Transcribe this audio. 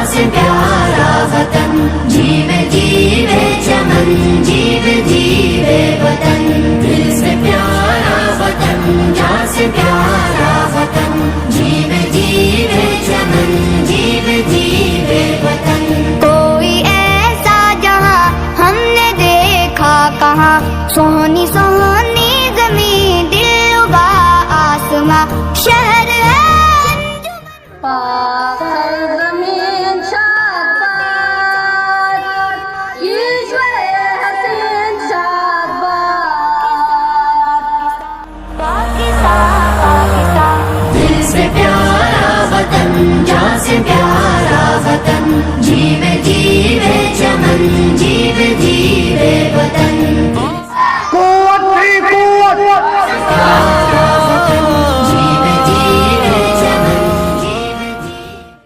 से प्यारा वतन, जीवे जीवे चमन, जीवे जीवे वतन। दिल से प्यारा वतन, जान से प्यारा वतन, जीवे जीवे चमन, जीवे जीवे वतन। कोई ऐसा जहां हमने देखा कहाँ, सोहनी सोहनी जमीन दिलरुबा आसमां, शहर है दिल से प्यारा वतन, जान से प्यारा वतन, जीवे जीवे चमन,